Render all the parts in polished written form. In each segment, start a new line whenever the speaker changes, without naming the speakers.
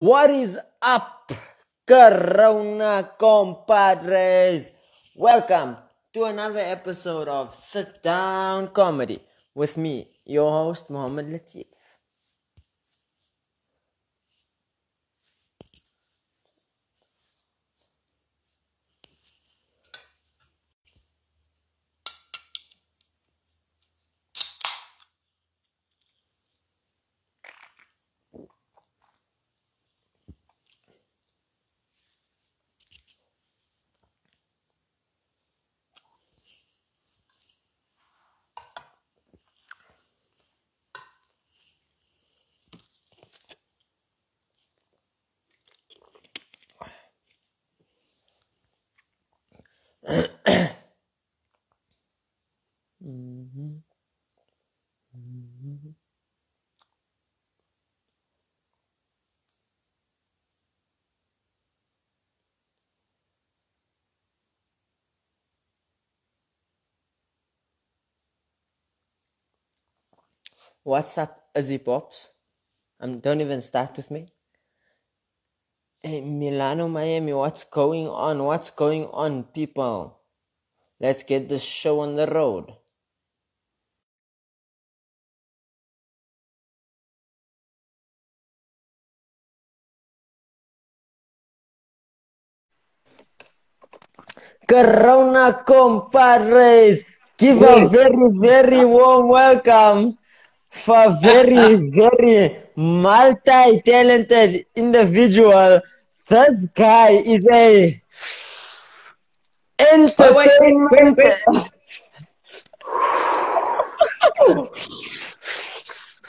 What is up, Corona compadres? Welcome to another episode of Sit Down Comedy with me, your host, Mohammed Latif. What's up, Izzy Pops? Don't even start with me. Hey, Milano, Miami, what's going on? What's going on, people? Let's get this show on the road. Corona compadres, give a very, very warm welcome for a very, very multi-talented individual. This guy is a entertainment.
Wait.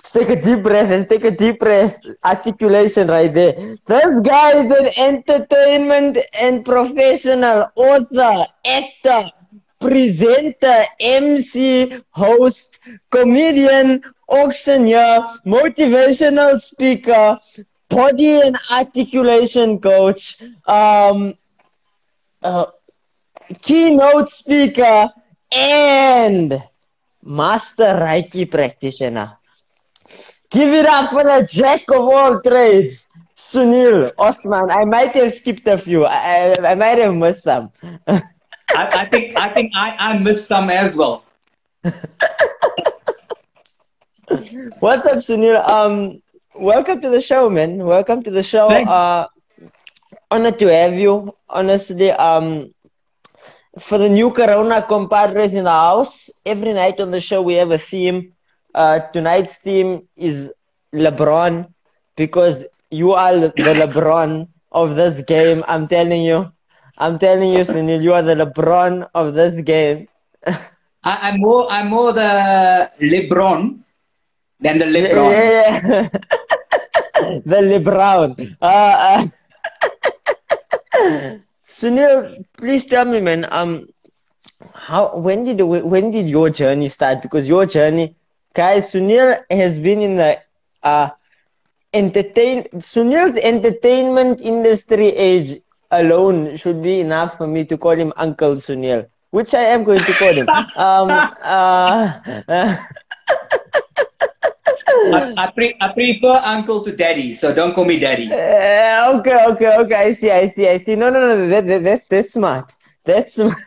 Take a deep breath and take a deep breath. Articulation right there. This guy is an entertainment and professional author, actor, presenter, MC, host, comedian, auctioneer, motivational speaker, body and articulation coach, keynote speaker, and master Reiki practitioner. Give it up for the jack of all trades, Sunil Osman. I might have skipped a few. I might have missed some.
I think I missed some as well.
What's up, Sunil? Welcome to the show, man. Welcome to the show.
Thanks.
Honored to have you. Honestly, for the new Corona compadres in the house, every night on the show we have a theme. Tonight's theme is LeBron, because you are the LeBron of this game. I'm telling you, Sunil, you are the LeBron of this game.
I'm more the LeBron than the LeBron.
Yeah. The LeBron. Sunil, please tell me, man. When did your journey start? Because your journey, guys, Sunil has been in the Sunil's entertainment industry age alone should be enough for me to call him Uncle Sunil, which I am going to call him.
I prefer uncle to daddy, so don't call me daddy.
Okay. I see. No. That's smart. That's smart.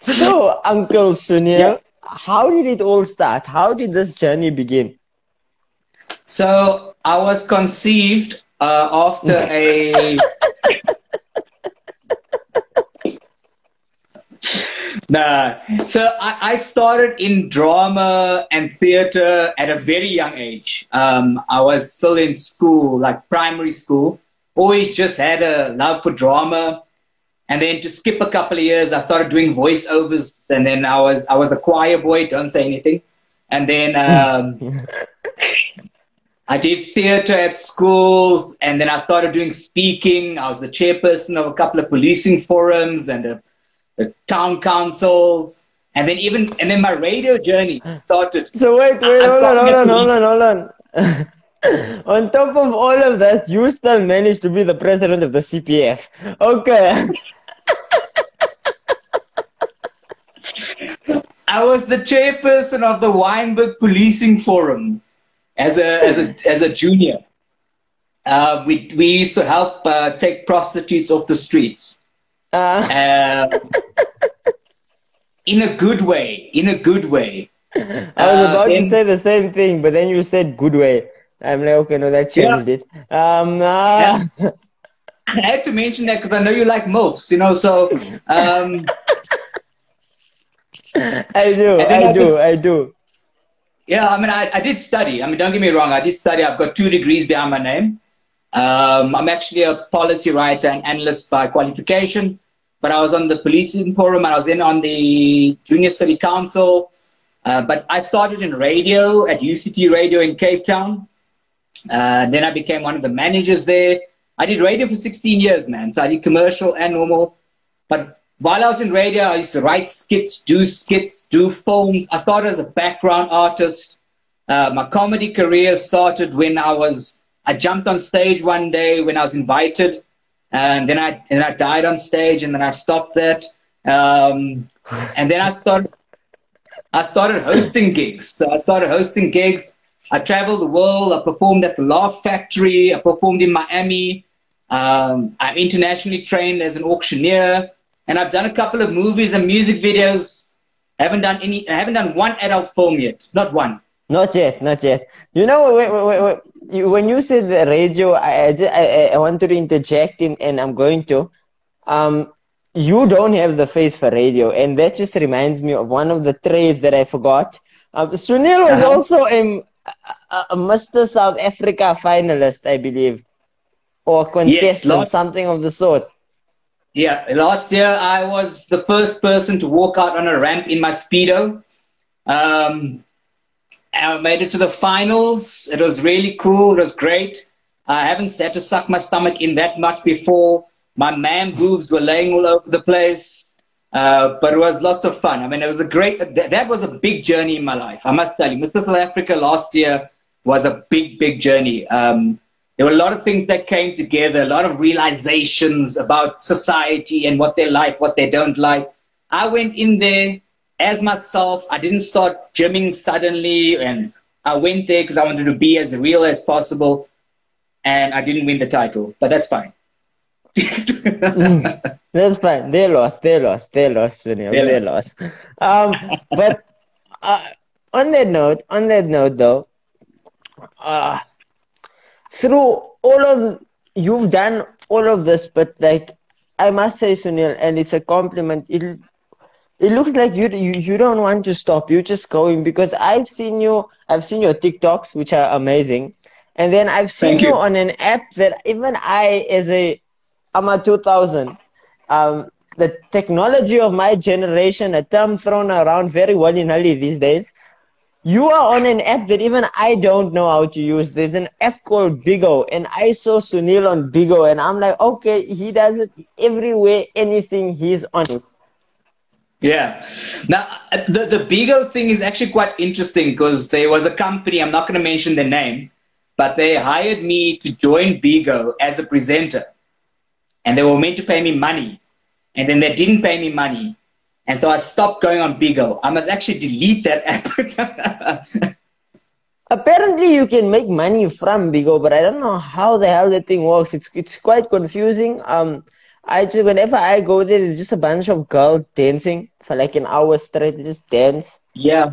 So, Uncle Sunil, how did it all start? How did this journey begin?
So I was conceived after a. Nah. So I started in drama and theater at a very young age. I was still in school, like primary school. Always just had a love for drama. And then to skip a couple of years, I started doing voiceovers. And then I was a choir boy, don't say anything. And then I did theater at schools. And then I started doing speaking. I was the chairperson of a couple of policing forums and the town councils, and then my radio journey started.
So wait, hold on. On top of all of this, you still managed to be the president of the CPF. Okay.
I was the chairperson of the Wynberg Policing Forum. as a junior. We used to help take prostitutes off the streets.
Uh,
Uh, in a good way. In a good way.
I was about to
Then
say the same thing, but then you said good way. I'm like, okay, no, that
yeah,
changed it.
yeah. I had to mention that because I know you like MILFs, you know. So
I do,
and then
I
I
do,
just
I do.
yeah. I mean, I did study. I mean, don't get me wrong. I did study. I've got 2 degrees behind my name. I'm actually a policy writer and analyst by qualification, but I was on the policing forum. I was then on the junior city council. But I started in radio at UCT Radio in Cape Town. Then I became one of the managers there. I did radio for 16 years, man. So I did commercial and normal. But while I was in radio, I used to write skits, do films. I started as a background artist. My comedy career started when I jumped on stage one day when I was invited, and then I died on stage, and then I stopped that. And then I started hosting gigs. So I started hosting gigs. I traveled the world. I performed at the Laugh Factory. I performed in Miami. I'm internationally trained as an auctioneer, and I've done a couple of movies and music videos. I haven't done one adult film yet. Not one.
Not yet, not yet. You know, when you said the radio, I wanted to interject in, and I'm going to. You don't have the face for radio, and that just reminds me of one of the trades that I forgot. Sunil was
Uh-huh.
also a Mr. South Africa finalist, I believe, or
Yes,
contestant, something of the sort.
last year I was the first person to walk out on a ramp in my Speedo. Um, I made it to the finals. It was really cool. It was great. I haven't had to suck my stomach in that much before. My man boobs were laying all over the place. But it was lots of fun. I mean, it was that was a big journey in my life. I must tell you, Mr. South Africa last year was a big, big journey. There were a lot of things that came together, a lot of realizations about society and what they like, what they don't like. I went in there as myself. I didn't start gymming suddenly, and I went there because I wanted to be as real as possible, and I didn't win the title, but that's fine.
That's fine. They lost, Sunil. They
Yeah.
lost. But uh, on that note, though, uh, through all of you've done all of this, but like I must say, Sunil, and it's a compliment. It looks like you don't want to stop. You're just going because I've seen your TikToks, which are amazing, and then I've seen
Thank
you
you.
on an app that even I'm a 2000. The technology of my generation, a term thrown around very willy-nilly these days. You are on an app that even I don't know how to use. There's an app called Bigo, and I saw Sunil on Bigo, and I'm like, okay, he does it everywhere, anything, he's on it.
Yeah. Now, the Bigo thing is actually quite interesting because there was a company, I'm not going to mention their name, but they hired me to join Bigo as a presenter. And they were meant to pay me money. And then they didn't pay me money. And so I stopped going on Bigo. I must actually delete that app.
Apparently, you can make money from Bigo, but I don't know how the hell that thing works. It's quite confusing. Whenever I go there, there's just a bunch of girls dancing for like an hour straight. They just dance,
Yeah.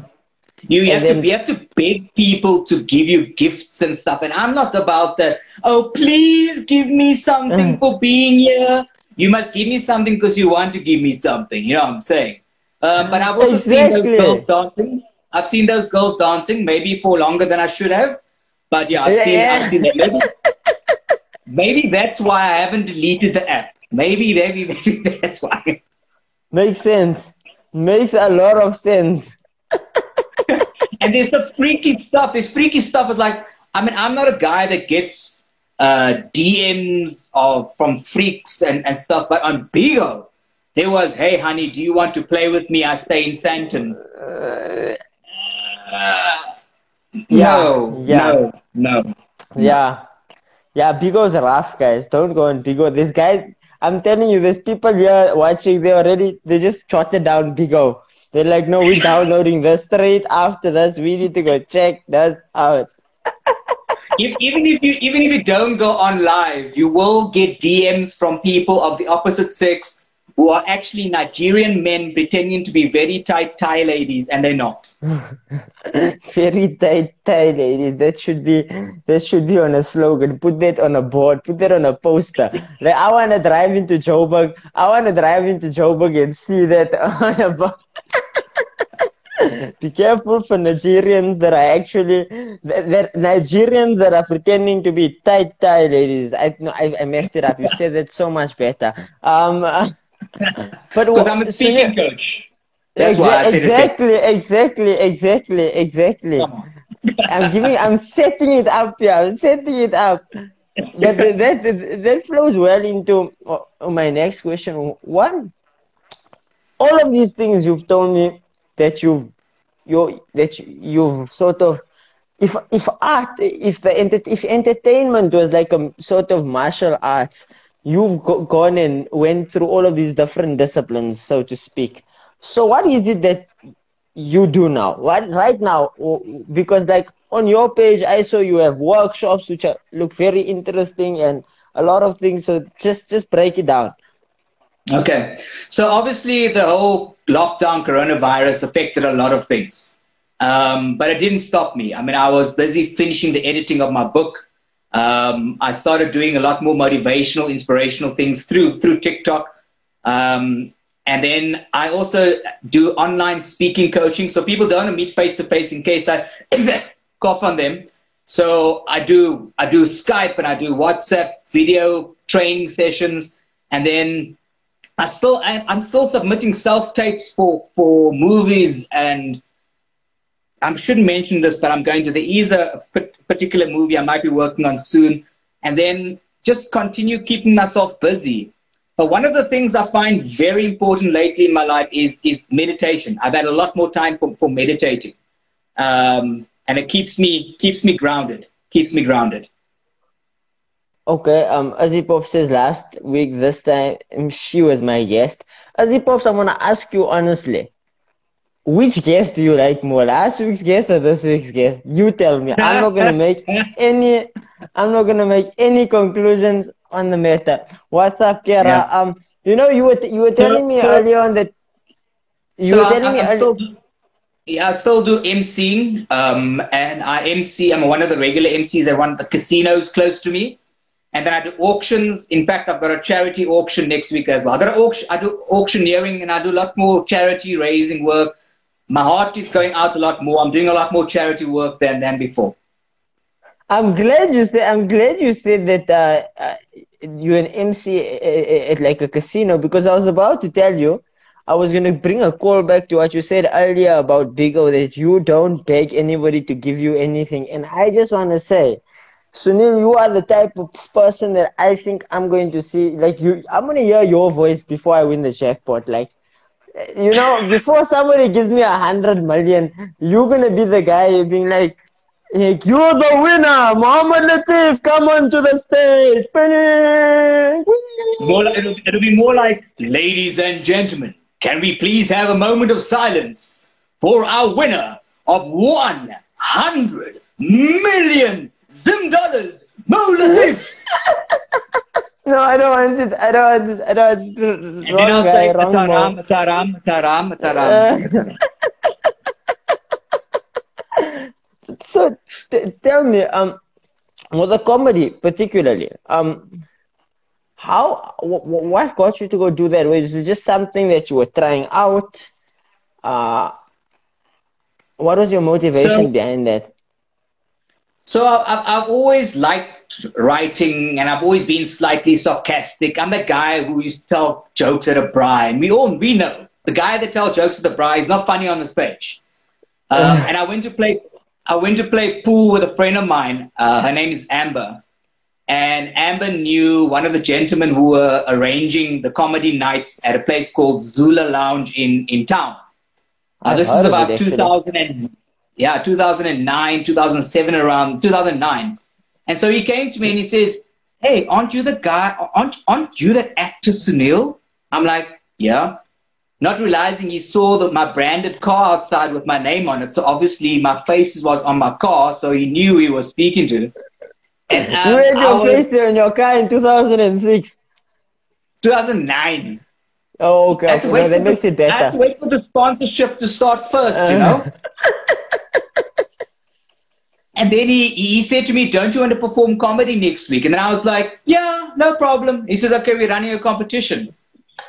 You
and
have to
then
you have to beg people to give you gifts and stuff. And I'm not about that. Oh, please give me something for being here. You must give me something because you want to give me something. You know what I'm saying? But I've also seen those girls
exactly.
dancing. I've seen those girls dancing, maybe for longer than I should have. But yeah, I've
Yeah,
seen that. Maybe that's why I haven't deleted the app. Maybe that's why.
makes sense. Makes a lot of sense.
And there's the freaky stuff. There's freaky stuff. It's like, I mean, I'm not a guy that gets DMs from freaks and stuff, but on Bigo, there was, hey, honey, do you want to play with me? I stay in Santon. Uh,
Yeah,
no,
yeah,
no, no, no.
yeah. Yeah, Bigo's rough, guys. Don't go on Bigo. This guy, I'm telling you, there's people here watching. They just jotted down Bigo. They're like, no, we're downloading this straight after this. We need to go check this out.
Even if you don't go on live, you will get DMs from people of the opposite sex who are actually Nigerian men pretending to be very tight Thai ladies, and they're not.
Very tight tie, lady. That should be on a slogan. Put that on a board. Put that on a poster. Like I wanna drive into Joburg. I wanna drive into Joburg and see that on a board. Be careful for Nigerians that are actually that Nigerians that are pretending to be tight tie ladies. No, I messed it up. You said that so much better. But
Because I'm a speaking coach. That's why I said
exactly.
Come on.
I'm setting it up here. I'm setting it up. But that flows well into my next question. One, all of these things you've told me that you've sort of if entertainment was like a sort of martial arts, you've gone and went through all of these different disciplines, so to speak. So what is it that you do now? What right now? Because like on your page, I saw you have workshops which look very interesting and a lot of things. So just break it down.
Okay. So obviously the whole lockdown coronavirus affected a lot of things. But it didn't stop me. I mean, I was busy finishing the editing of my book. I started doing a lot more motivational, inspirational things through TikTok. And then I also do online speaking coaching. So people don't meet face to face in case I cough on them. So I do Skype and I do WhatsApp video training sessions. And then I'm still submitting self-tapes for movies, and I shouldn't mention this, but there is a particular movie I might be working on soon, and then just continue keeping myself busy. But one of the things I find very important lately in my life is meditation. I've had a lot more time for meditating, and it keeps me grounded.
Okay, Azipop says last week, this time she was my guest. Azipop, I want to ask you honestly, which guest do you like more, last week's guest or this week's guest? You tell me. I'm not gonna make any conclusions on the matter. What's up, Kara?
Yeah.
You were telling me earlier on that
I still do MCing, and I'm one of the regular MCs at one of the casinos close to me. And then I do auctions. In fact, I've got a charity auction next week as well. I do auctioneering, and I do a lot more charity raising work. My heart is going out a lot more. I'm doing a lot more charity work than before.
I'm glad you said that you're an MC at like a casino, because I was about to tell you, I was going to bring a call back to what you said earlier about Bigo, that you don't beg anybody to give you anything. And I just want to say, Sunil, you are the type of person that I think I'm going to see, like I'm going to hear your voice before I win the jackpot. Like, before somebody gives me 100 million, you're going to be the guy being like, you're the winner, Muhammad Latif, come on to the stage.
It'll be more like, ladies and gentlemen, can we please have a moment of silence for our winner of 100 million Zim dollars, Mo Latif.
No, I don't want it. I don't want it.
And then I'll say, Mataram.
So, tell me, with the comedy particularly, what got you to go do that? Was it just something that you were trying out? What was your motivation behind that?
So I've always liked writing, and I've always been slightly sarcastic. I'm the guy who used to tell jokes at a braai, and we know the guy that tells jokes at the braai is not funny on the stage. And I went to play pool with a friend of mine. Her name is Amber, and Amber knew one of the gentlemen who were arranging the comedy nights at a place called Zula Lounge in town. This is about 2009, 2007, around 2009. And so he came to me and he says, hey, aren't you the guy, aren't you that actor Sunil? I'm like, yeah. not realizing he saw my branded car outside with my name on it. So obviously my face was on my car, so he knew he was speaking to. And
You had
I
your
was
face there in your car in 2006.
2009.
Oh, okay,
I had to
okay. No,
wait
that
for
makes it
I had to
better.
wait for the sponsorship to start first, you
Uh,
know. And then he said to me, "Don't you want to perform comedy next week?" And then I was like, "Yeah, no problem." He says, "Okay, we're running a competition."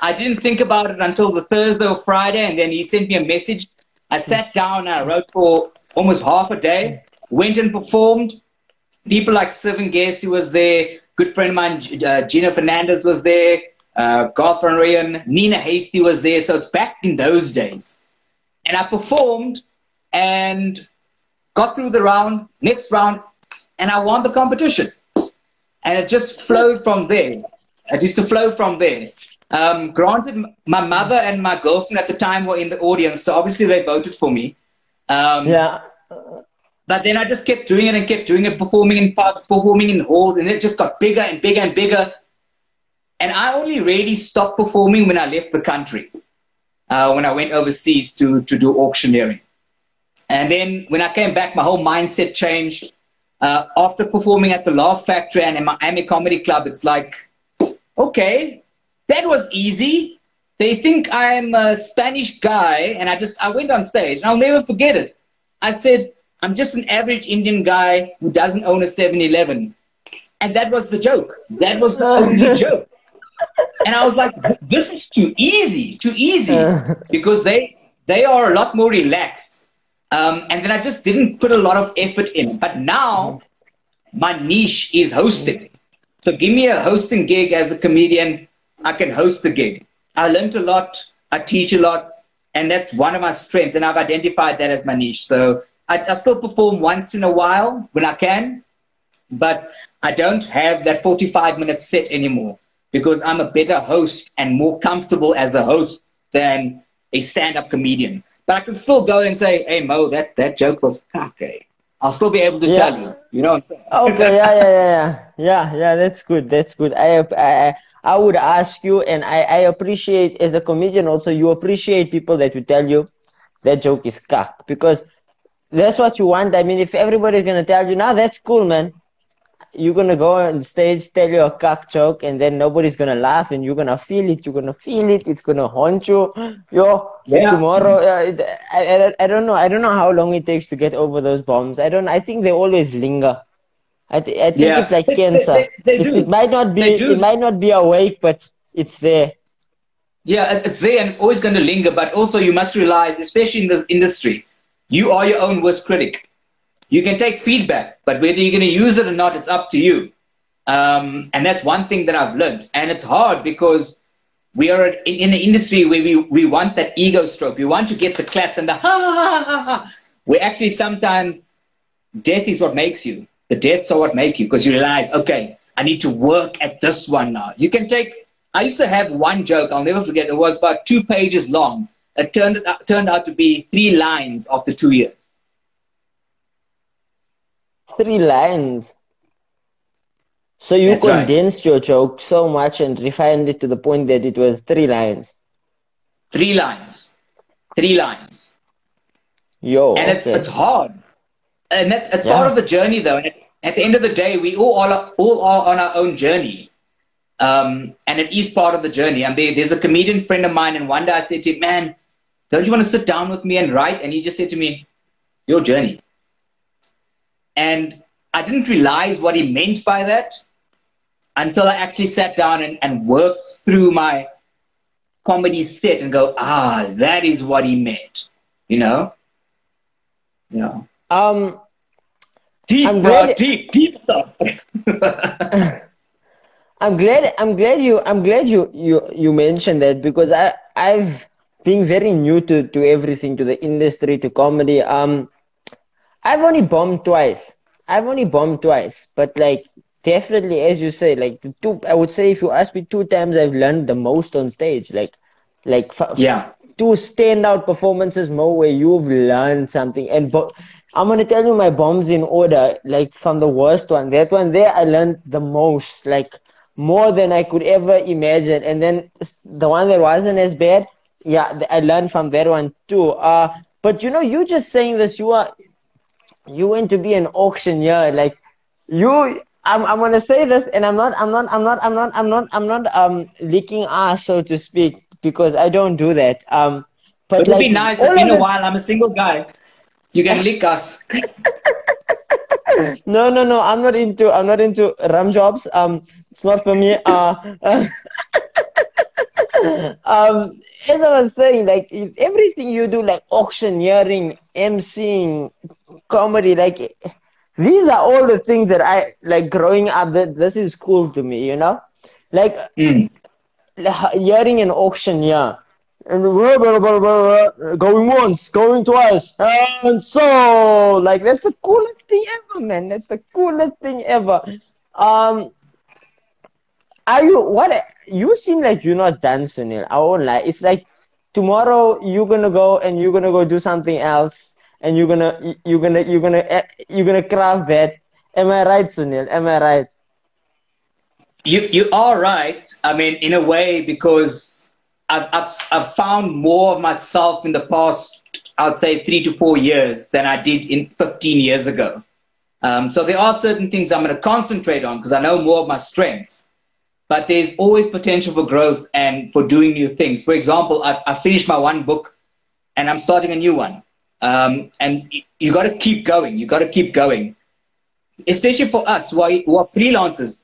I didn't think about it until the Thursday or Friday, and then he sent me a message. I sat down, I wrote for almost half a day, went and performed. People like Sylvan Gacy was there, good friend of mine, Gina Fernandez was there, Garth Van Ryan, Nina Hasty was there. So it's back in those days. And I performed and got through the round, next round, and I won the competition. And it just flowed from there. It used to flow from there. Granted, my mother and my girlfriend at the time were in the audience, so obviously they voted for me. Um,
yeah.
but then I just kept doing it and kept doing it, performing in pubs, performing in halls, and it just got bigger and bigger and bigger. And I only really stopped performing when I left the country, when I went overseas to do auctioneering. And then when I came back, my whole mindset changed. After performing at the Laugh Factory and in Miami Comedy Club, it's like, okay, that was easy. They think I'm a Spanish guy, and I went on stage, and I'll never forget it. I said, I'm just an average Indian guy who doesn't own a 7-Eleven. And that was the joke. That was the only joke. And I was like, this is too easy, because they are a lot more relaxed. And then I just didn't put a lot of effort in. But now my niche is hosting. So give me a hosting gig as a comedian, I can host the gig. I learned a lot, I teach a lot, and that's one of my strengths, and I've identified that as my niche. So I still perform once in a while when I can, but I don't have that 45-minute set anymore, because I'm a better host and more comfortable as a host than a stand-up comedian. But I can still go and say, hey, Mo, that joke was cocky. I'll still be able to tell
Yeah.
you. You know what I'm saying?
Okay. Yeah. That's good. That's good. I would ask you, and I appreciate as a comedian also. You appreciate people that will tell you that joke is cock, because that's what you want. I mean, if everybody's gonna tell you, now that's cool, man. You're gonna go on stage, tell you a cock joke, and then nobody's gonna laugh, and you're gonna feel it. You're gonna feel it. It's gonna haunt you. Yo,
Yeah.
tomorrow. I don't know. I don't know how long it takes to get over those bombs. I don't. I think they always linger. I think it's
Yeah.
like cancer.
They
It
do.
might not
They
be. It
do.
might not be awake, but it's there.
Yeah, it's there and it's always going to linger. But also, you must realize, especially in this industry, you are your own worst critic. You can take feedback, but whether you're going to use it or not, it's up to you. And that's one thing that I've learned. And it's hard because we are in an industry where we want that ego stroke. We want to get the claps and the ha ha ha ha ha. Where actually sometimes death is what makes you. The deaths are what make you, because you realize, okay, I need to work at this one now. You can take. I used to have one joke, I'll never forget. It was about 2 pages long. It turned out to be 3 lines after 2 years.
3 lines. So you
That's right.
condensed your joke so much and refined it to the point that it was 3 lines.
3 lines. 3 lines.
Yo,
And it's
okay.
hard. And it's part
Yeah.
of the journey, though. And at the end of the day, we all are on our own journey. And it is part of the journey. And there's a comedian friend of mine, and one day I said to him, man, don't you want to sit down with me and write? And he just said to me, your journey. And I didn't realize what he meant by that until I actually sat down and worked through my comedy set and go, that is what he meant. You know? Yeah.
Um,
Deep,
I'm
bro.
glad.
Deep stuff.
I'm glad you mentioned that, because I've been very new to everything, to the industry, to comedy. I've only bombed twice. But like, definitely, as you say, like the two, I would say if you ask me, 2 times I've learned the most on stage. Like
Yeah.
2 standout performances more where you've learned something. And I'm gonna tell you my bombs in order. Like, from the worst one, that one there, I learned the most, like more than I could ever imagine. And then the one that wasn't as bad, Yeah, I learned from that one too. But you know, you just saying this, you want to be an auctioneer, like you. I'm gonna say this, and I'm not licking ass, so to speak, because I don't do that.
It
But
would be
like
nice. It's
all
been
of
a
the
while. I'm a single guy. You can lick us.
no, I'm not into rum jobs. It's not for me. As I was saying, like everything you do, like auctioneering, emceeing, comedy, like these are all the things that I like growing up. That this is cool to me, you know, like
Mm.
hearing an auctioneer and blah, blah, blah, blah, blah, going once, going twice, and so like that's the coolest thing ever, man. That's the coolest thing ever. Um, are you what? You seem like you're not done, Sunil. I won't lie. It's like tomorrow you're gonna go and you're gonna go do something else, and you're gonna craft that. Am I right, Sunil? Am I right?
You are right. I mean, in a way, because I've found more of myself in the past, I'd say 3 to 4 years than I did in 15 years ago. So there are certain things I'm going to concentrate on because I know more of my strengths. But there's always potential for growth and for doing new things. For example, I finished my one book and I'm starting a new one. And you got to keep going. You got to keep going, especially for us who are freelancers.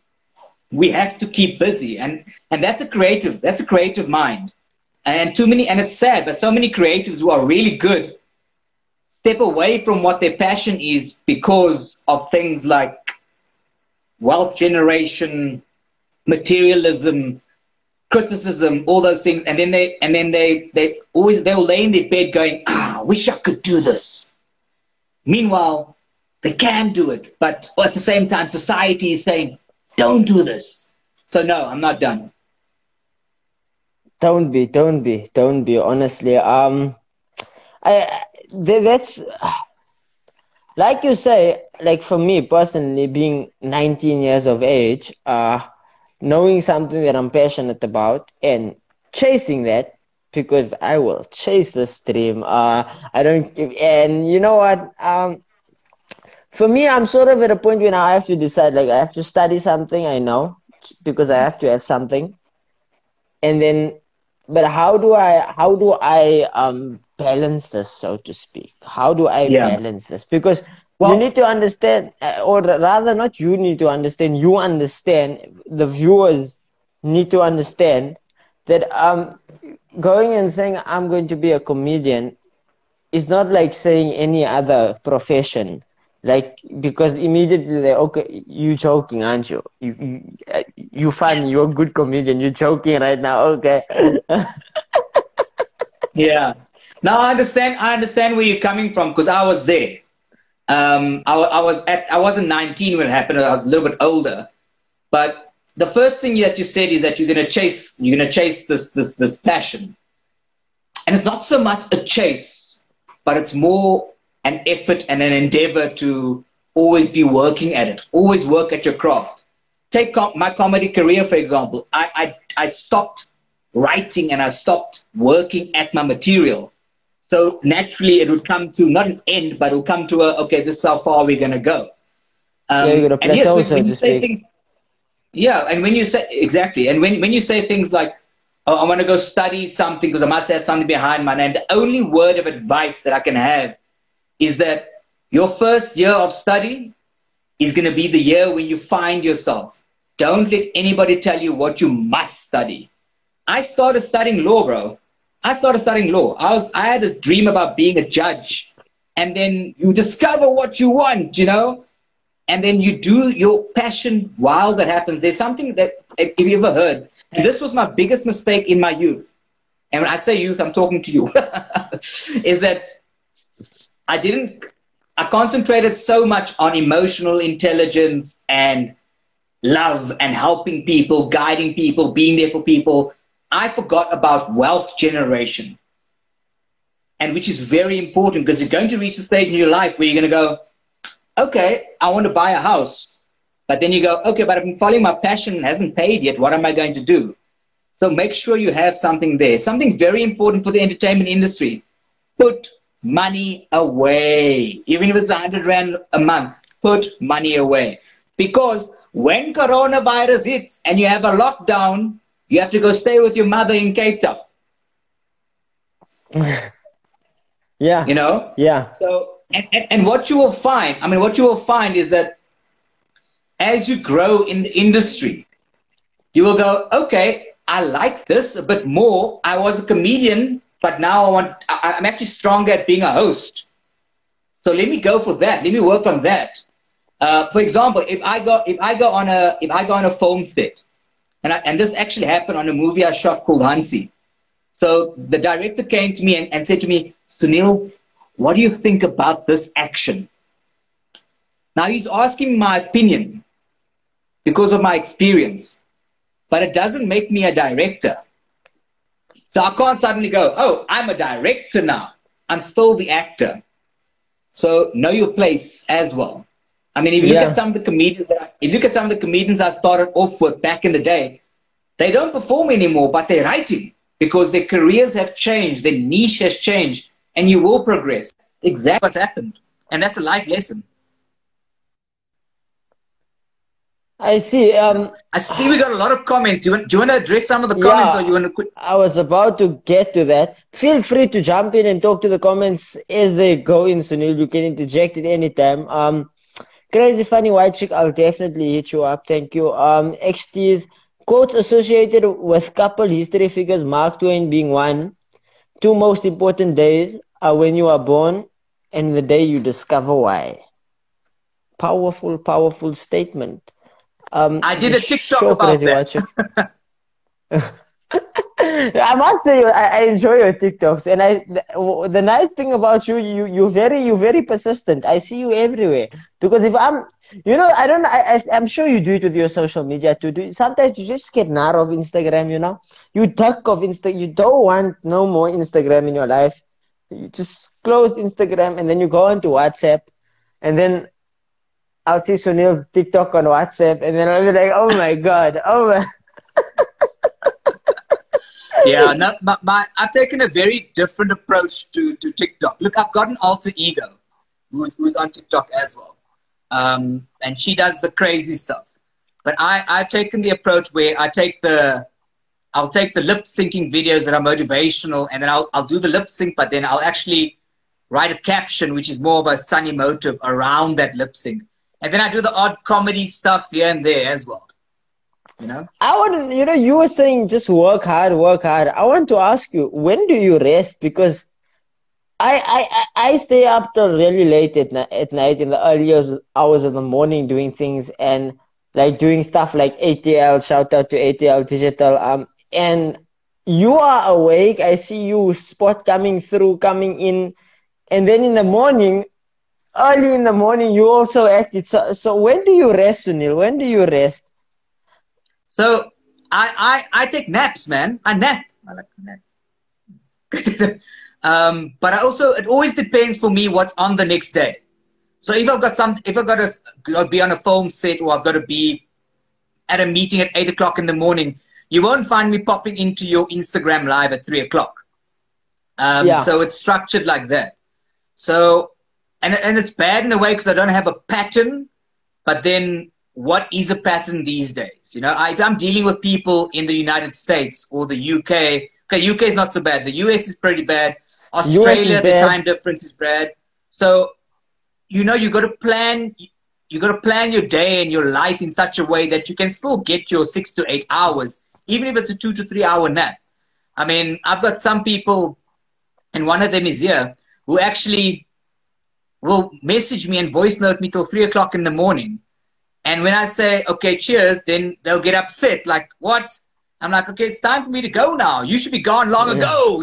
We have to keep busy, and that's a creative mind. And too many, and it's sad, but so many creatives who are really good step away from what their passion is because of things like wealth generation, materialism, criticism, all those things. And then they'll lay in their bed going, I wish I could do this. Meanwhile, they can do it, but at the same time, society is saying, don't do this. So no, I'm not done.
Don't be. Honestly, that's like you say. Like for me personally, being 19 years of age, knowing something that I'm passionate about and chasing that because I will chase this dream. I don't give, and you know what? For me, I'm sort of at a point when I have to decide. Like I have to study something. I know because I have to have something, and then but how do I balance this, so to speak? How do I
Yeah.
balance this? Because you
Well,
need to understand, or rather not, you need to understand, you understand, the viewers need to understand that going and saying I'm going to be a comedian is not like saying any other profession. Like because immediately they, okay, you joking, aren't you? You funny, you're a good comedian. You're joking right now, okay?
yeah. Now I understand where you're coming from because I was there. I wasn't 19 when it happened. I was a little bit older. But the first thing that you said is that you're gonna chase this passion. And it's not so much a chase, but it's more an effort and an endeavor to always be working at it, always work at your craft. Take my comedy career, for example. I stopped writing and I stopped working at my material. So naturally, it would come to not an end, but it'll come to okay, this is how far we're going to go.
Yeah, you got a
And yes,
plateau, so
when you
to
say
speak.
things, yeah, and when you say exactly, and when you say things like, "Oh, I want to go study something because I must have something behind my name," the only word of advice that I can have is that your first year of study is going to be the year when you find yourself. Don't let anybody tell you what you must study. I started studying law, bro. I started studying law. I had a dream about being a judge, and then you discover what you want, and then you do your passion while that happens. There's something that, if you ever heard, and this was my biggest mistake in my youth, and when I say youth, I'm talking to you, is that I didn't, I concentrated so much on emotional intelligence and love and helping people, guiding people, being there for people. I forgot about wealth generation, and which is very important because you're going to reach a stage in your life where you're going to go, okay, I want to buy a house. But then you go, okay, but I've been following my passion and hasn't paid yet. What am I going to do? So make sure you have something there. Something very important for the entertainment industry. Put money away. Even if it's 100 Rand a month, put money away. Because when coronavirus hits and you have a lockdown, you have to go stay with your mother in Cape Town.
Yeah.
You know?
Yeah.
So, and what you will find, I mean, what you will find is that as you grow in the industry, you will go, okay, I like this a bit more. I was a comedian, but now I'm actually stronger at being a host. So let me go for that. Let me work on that. For example, if I go on a film set, and this actually happened on a movie I shot called Hansi. So the director came to me and said to me, Sunil, what do you think about this action? Now he's asking my opinion because of my experience, but it doesn't make me a director. So I can't suddenly go, oh, I'm a director now. I'm still the actor. So know your place as well. I mean, if you look at some of the comedians I started off with back in the day, they don't perform anymore, but they're writing because their careers have changed, their niche has changed, and you will progress. Exactly what's happened. And that's a life lesson.
I see.
I see we got a lot of comments. Do you want to address some of the comments, or you want to quit?
I was about to get to that. Feel free to jump in and talk to the comments as they go in, Sunil. You can interject at any time. Crazy Funny White Chick, I'll definitely hit you up. Thank you. XT's quotes associated with couple history figures, Mark Twain being one. Two most important days are when you are born and the day you discover why. Powerful, powerful statement.
I did a TikTok about that.
I must say, I enjoy your TikToks, and the nice thing about you're very persistent. I see you everywhere because if I'm sure you do it with your social media too. Sometimes you just get narrow of Instagram, you duck of Insta. You don't want no more Instagram in your life. You just close Instagram and then you go into WhatsApp, and then I'll see Sunil's TikTok on WhatsApp, and then I'll be like, oh my God, oh my.
Yeah, no, I've taken a very different approach to TikTok. Look, I've got an alter ego who's on TikTok as well. And she does the crazy stuff. But I've taken the approach where I'll take the lip syncing videos that are motivational, and then I'll do the lip sync, but then I'll actually write a caption which is more of a sunny motive around that lip sync. And then I do the odd comedy stuff here and there as well.
You were saying just work hard, work hard. I want to ask you, when do you rest? Because I stay up till really late at night in the early hours of the morning doing things, and like doing stuff like ATL, shout out to ATL Digital. And you are awake. I see you spot coming in, and then in the morning, early in the morning, you also act it. So when do you rest, Sunil? When do you rest?
So I take naps, man. I nap. I like to nap. But it always depends for me what's on the next day. So if I've got to be on a film set, or I've got to be at a meeting at 8 o'clock in the morning, you won't find me popping into your Instagram live at 3 o'clock. So it's structured like that. So, and it's bad in a way because I don't have a pattern, but then what is a pattern these days? If I'm dealing with people in the United States or the UK, okay, UK is not so bad. The US is pretty bad. Australia, the time difference is bad. So, you got to plan your day and your life in such a way that you can still get your 6 to 8 hours, even if it's a 2 to 3 hour nap. I mean, I've got some people, and one of them is here, who actually will message me and voice note me till 3 o'clock in the morning. And when I say, okay, cheers, then they'll get upset. Like, what? I'm like, okay, it's time for me to go now. You should be gone long ago,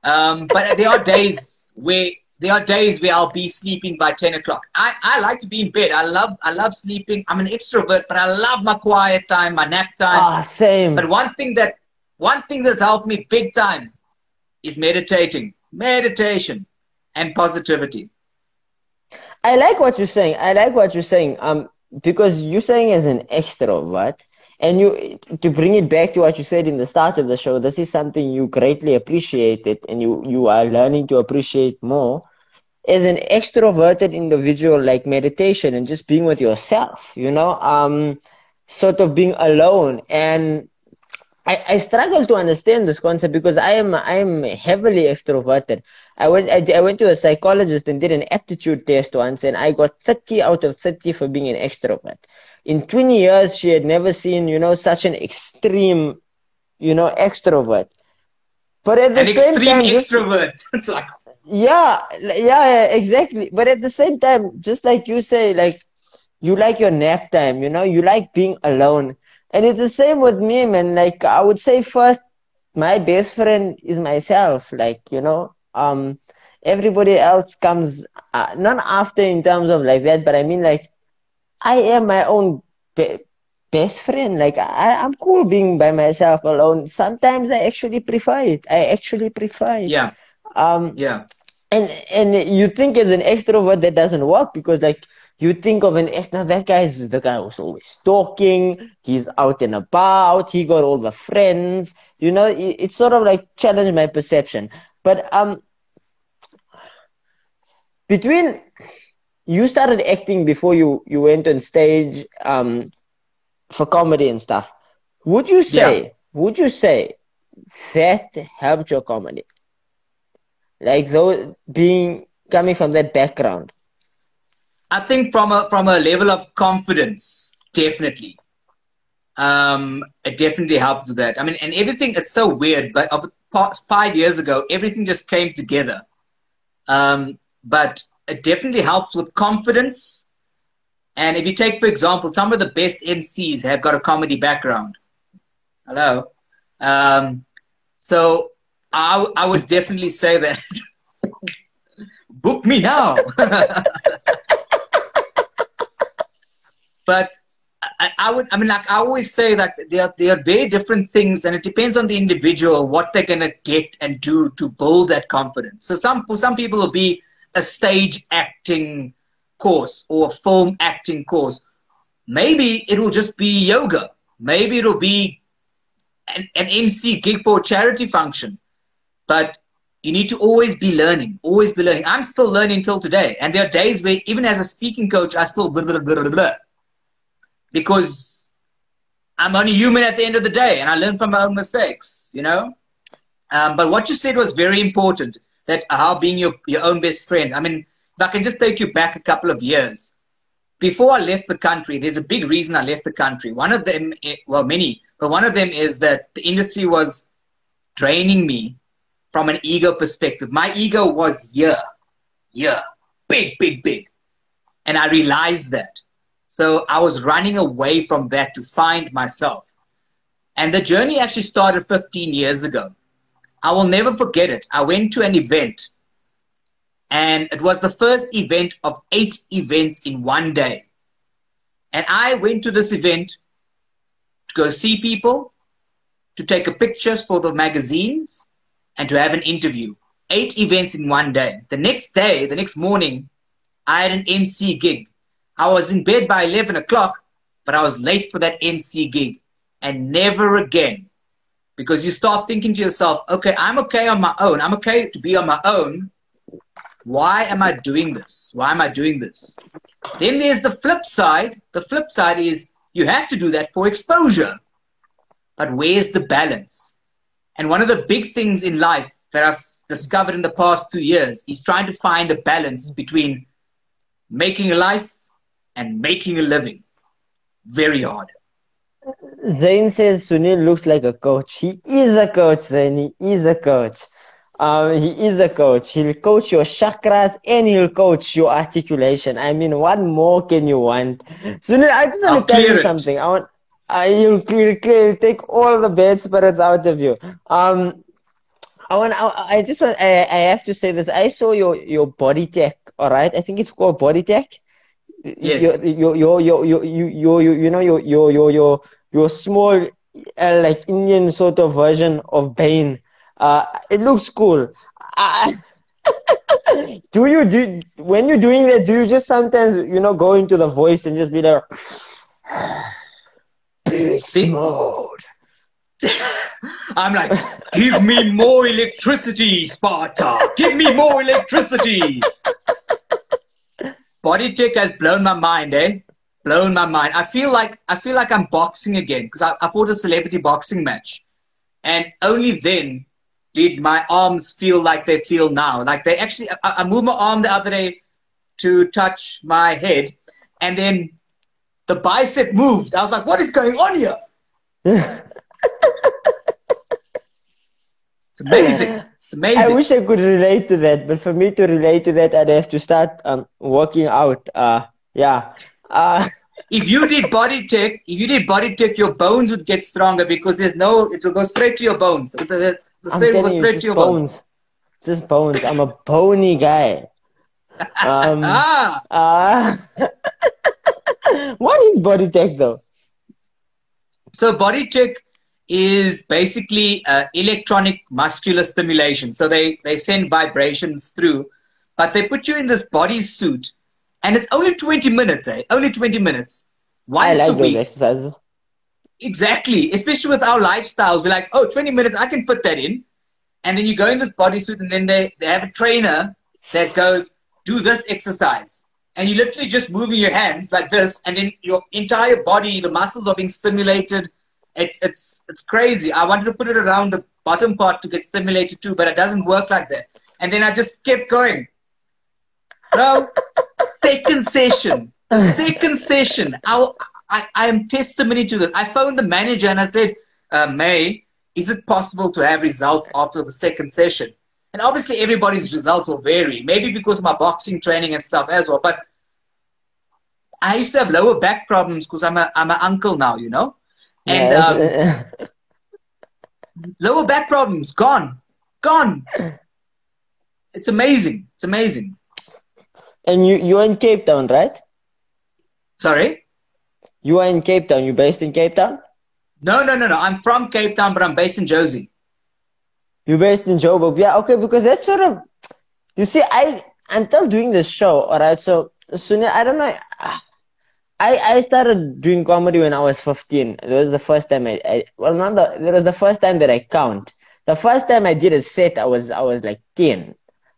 But there are days where I'll be sleeping by 10 o'clock. I like to be in bed. I love sleeping. I'm an extrovert, but I love my quiet time, my nap time.
Same.
But one thing that's helped me big time is meditation and positivity.
I like what you're saying. Because you're saying as an extrovert, And to bring it back to what you said in the start of the show, this is something you greatly appreciated and you are learning to appreciate more as an extroverted individual, like meditation and just being with yourself, sort of being alone. And I struggle to understand this concept because I am heavily extroverted. I went to a psychologist and did an aptitude test once, and I got 30 out of 30 for being an extrovert. In 20 years, she had never seen, such an extreme, extrovert. But at the
An
same
extreme
time, just
extrovert. It's like,
yeah, exactly. But at the same time, just like you say, like you like your nap time, you like being alone. And it's the same with me, man. Like I would say first, my best friend is myself. Like, everybody else comes not after in terms of like that, but I mean like I am my own best friend. Like I'm cool being by myself alone. Sometimes I actually prefer it.
yeah,
Um,
yeah,
and you think as an extrovert that doesn't work because like you think of an extrovert, that guy's the guy who's always talking, he's out and about, he got all the friends, it's sort of like challenged my perception. But between you started acting before you went on stage for comedy and stuff.
yeah.
Would you say that helped your comedy? Like though being coming from that background.
I think from a level of confidence, definitely. It definitely helped with that. I mean, and everything, it's so weird, but of the past 5 years ago, everything just came together. But it definitely helps with confidence. And if you take, for example, some of the best MCs have got a comedy background. Hello. Um, so I would definitely say that book me now. But I mean, like I always say that they are very different things, and it depends on the individual what they're gonna get and do to build that confidence. So for some people, it'll be a stage acting course or a film acting course. Maybe it'll just be yoga. Maybe it'll be an MC gig for a charity function. But you need to always be learning, always be learning. I'm still learning till today, and there are days where even as a speaking coach, I still blah, blah, blah, blah, blah, because I'm only human at the end of the day, and I learn from my own mistakes. But what you said was very important, that how being your own best friend. I mean, if I can just take you back a couple of years. Before I left the country, there's a big reason I left the country. One of them, well, many, but one of them is that the industry was draining me from an ego perspective. My ego was big, big, big. And I realized that. So I was running away from that to find myself. And the journey actually started 15 years ago. I will never forget it. I went to an event, and it was the first event of 8 events in one day. And I went to this event to go see people, to take a pictures for the magazines, and to have an interview. 8 events in one day. The next morning, I had an MC gig. I was in bed by 11 o'clock, but I was late for that MC gig. And never again. Because you start thinking to yourself, okay, I'm okay on my own. I'm okay to be on my own. Why am I doing this? Why am I doing this? Then there's the flip side. The flip side is you have to do that for exposure. But where's the balance? And one of the big things in life that I've discovered in the past 2 years is trying to find a balance between making a life and making a living. Very hard.
Zain says Sunil looks like a coach. He is a coach, Zain. He is a coach. He is a coach. He'll coach your chakras and he'll coach your articulation. I mean, what more can you want? Sunil, I just want to tell you something. He'll take all the bad spirits out of you. I have to say this. I saw your Bodytec, all right? I think it's called Bodytec.
Yes.
Your small like Indian sort of version of Bane. It looks cool. When you're doing that, do you just sometimes go into the voice and just be like
See?
mode.
I'm like, give me more electricity, Sparta. Give me more electricity. Bodytec has blown my mind, eh? Blown my mind. I feel like I'm boxing again because I fought a celebrity boxing match, and only then did my arms feel like they feel now. Like they actually, I moved my arm the other day to touch my head, and then the bicep moved. I was like, what is going on here? It's amazing. It's amazing.
I wish I could relate to that, but for me to relate to that, I'd have to start working out. Yeah.
If you did Bodytec, your bones would get stronger because it will go straight to your bones. The
I'm
straight will go
telling you,
straight
just
to your
bones. Just bones. I'm a bony guy. What is Bodytec though?
So Bodytec is basically electronic muscular stimulation. So they send vibrations through, but they put you in this body suit, and it's only 20 minutes, eh? Only 20 minutes.
I
Once a
like those
week.
exercises.
Exactly. Especially with our lifestyles. We're like, oh, 20 minutes, I can fit that in. And then you go in this bodysuit, and then they have a trainer that goes, do this exercise. And you're literally just moving your hands like this, and then your entire body, the muscles are being stimulated. It's crazy. I wanted to put it around the bottom part to get stimulated too, but it doesn't work like that. And then I just kept going. Bro, second session. The second session. I am testimony to this. I phoned the manager and I said, May, is it possible to have results after the second session? And obviously everybody's results will vary. Maybe because of my boxing training and stuff as well. But I used to have lower back problems because I'm an uncle now, you know? And lower back problems, gone. Gone. It's amazing. It's amazing.
And you're in Cape Town, right?
Sorry?
You are in Cape Town. You're based in Cape Town?
No. I'm from Cape Town, but I'm based in Josie.
You're based in Joburg. Yeah, okay, because that's sort of, you see, until doing this show, all right, so Sunil, I don't know, I started doing comedy when I was 15. It was the first time it was the first time that I count. The first time I did a set, I was like 10.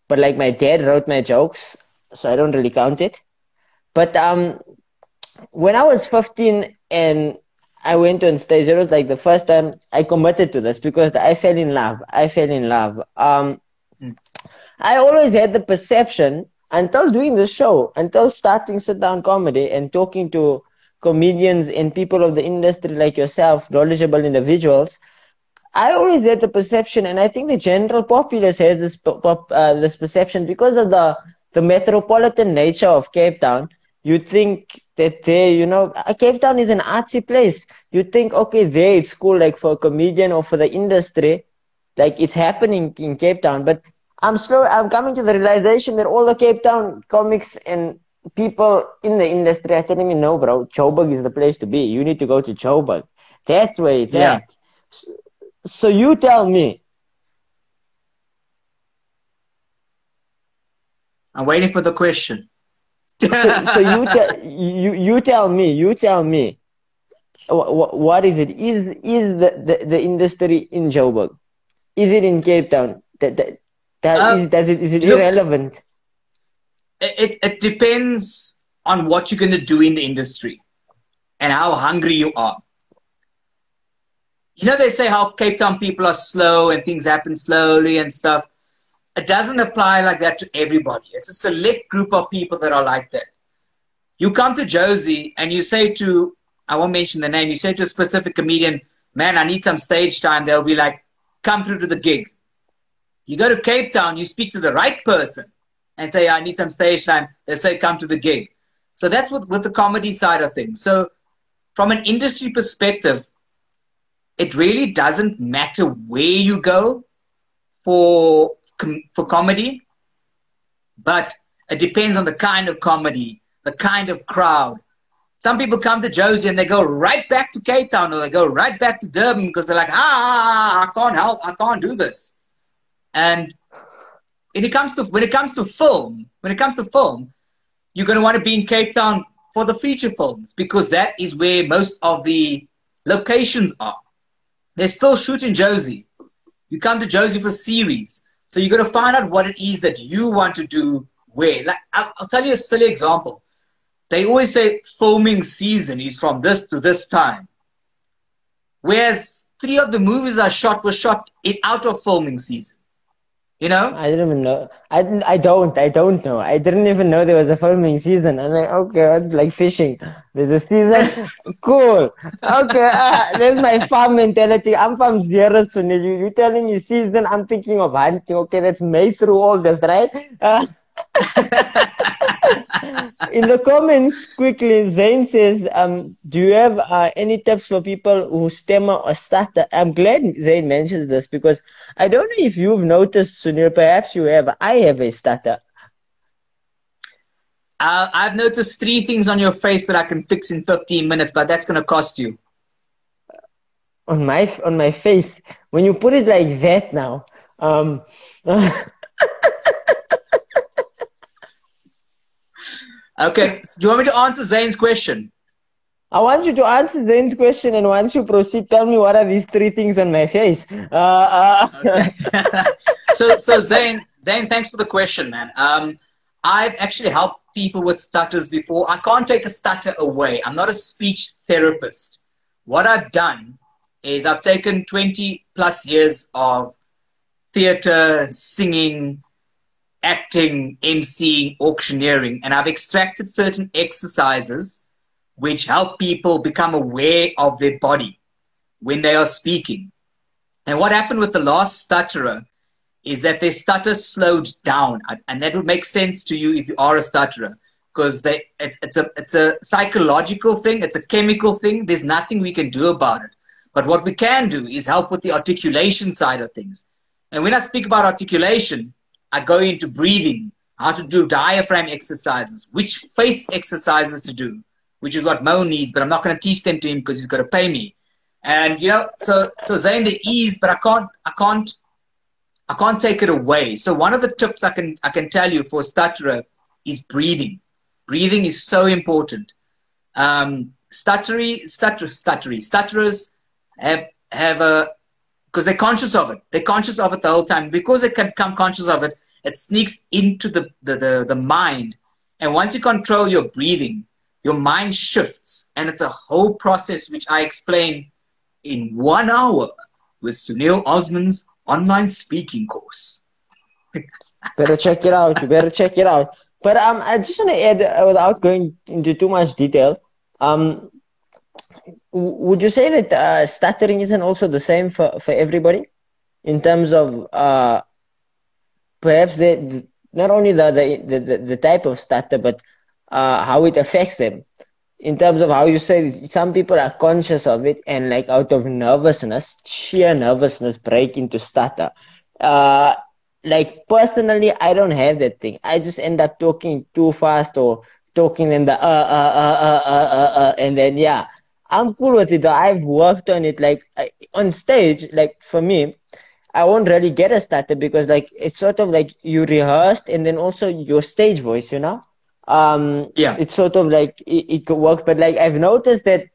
But like my dad wrote my jokes, so I don't really count it. But when I was 15 and I went on stage, it was like the first time I committed to this because I fell in love. I always had the perception until doing the show, until starting sit-down comedy and talking to comedians and people of the industry like yourself, knowledgeable individuals, I always had the perception, and I think the general populace has this this perception because of the metropolitan nature of Cape Town. You think that Cape Town is an artsy place. You think, okay, there it's cool, like for a comedian or for the industry, like it's happening in Cape Town. But I'm coming to the realization that all the Cape Town comics and people in the industry are telling me, no, bro, Joburg is the place to be. You need to go to Joburg. That's where it's at. So you tell me.
I'm waiting for the question.
So you tell me. What is it? Is the industry in Joburg? Is it in Cape Town? Is it irrelevant?
It depends on what you're going to do in the industry and how hungry you are. You know, they say how Cape Town people are slow and things happen slowly and stuff. It doesn't apply like that to everybody. It's a select group of people that are like that. You come to Josie and you say to, I won't mention the name, you say to a specific comedian, man, I need some stage time. They'll be like, come through to the gig. You go to Cape Town, you speak to the right person and say, I need some stage time. They say, come to the gig. So that's with the comedy side of things. So from an industry perspective, it really doesn't matter where you go for comedy, but it depends on the kind of comedy, the kind of crowd. Some people come to Josie and they go right back to Cape Town, or they go right back to Durban because they're like, I can't help, I can't do this. And when it comes to film, you're going to want to be in Cape Town for the feature films because that is where most of the Locations are. They're still shooting Josie. You come to Josie for series. So you got to find out what it is that you want to do where. Like, I'll tell you a silly example. They always say filming season is from this to this time. Whereas 3 of the movies I shot were shot out of filming season. You know?
I didn't even know. I don't know. I didn't even know there was a filming season. I'm like, okay, it's like fishing. There's a season. Cool. Okay, there's my farm mentality. I'm from zero, Sunil. You telling me season, I'm thinking of hunting. Okay, that's May through August, right? In the comments, quickly, Zain says, do you have any tips for people who stammer or stutter? I'm glad Zain mentions this because I don't know if you've noticed, Sunil, perhaps you have. I have a stutter.
I've noticed 3 things on your face that I can fix in 15 minutes, but that's going to cost you.
On my face, when you put it like that now,
Okay, do you want me to answer Zane's question?
I want you to answer Zane's question, and once you proceed, tell me what are these 3 things on my face.
Okay. so Zane, thanks for the question, man. I've actually helped people with stutters before. I can't take a stutter away. I'm not a speech therapist. What I've done is I've taken 20 plus years of theater, singing, acting, emceeing, auctioneering, and I've extracted certain exercises which help people become aware of their body when they are speaking. And what happened with the last stutterer is that their stutter slowed down, and that would make sense to you if you are a stutterer, because it's a psychological thing, it's a chemical thing. There's nothing we can do about it. But what we can do is help with the articulation side of things. And when I speak about articulation, I go into breathing, how to do diaphragm exercises, which face exercises to do, which is what Mo needs, but I'm not going to teach them to him because he's got to pay me. And, you know, so Zane, there is, but I can't take it away. So one of the tips I can tell you for a stutterer is breathing. Breathing is so important. Stutterers have a, because they're conscious of it. They're conscious of it the whole time. Because they can become conscious of it, it sneaks into the mind. And once you control your breathing, your mind shifts. And it's a whole process which I explain in 1 hour with Sunil Osman's online speaking course.
Better check it out. You better check it out. But I just want to add, without going into too much detail, would you say that stuttering isn't also the same for everybody in terms of perhaps not only the type of stutter, but how it affects them? In terms of how you say some people are conscious of it and like out of nervousness, sheer nervousness, break into stutter. Like personally, I don't have that thing. I just end up talking too fast or talking in the and then yeah, I'm cool with it. I've worked on it. Like on stage, like for me, I won't really get a stutter because like it's sort of like you rehearsed and then also your stage voice, you know.
Yeah.
It's sort of like it could work, but like I've noticed that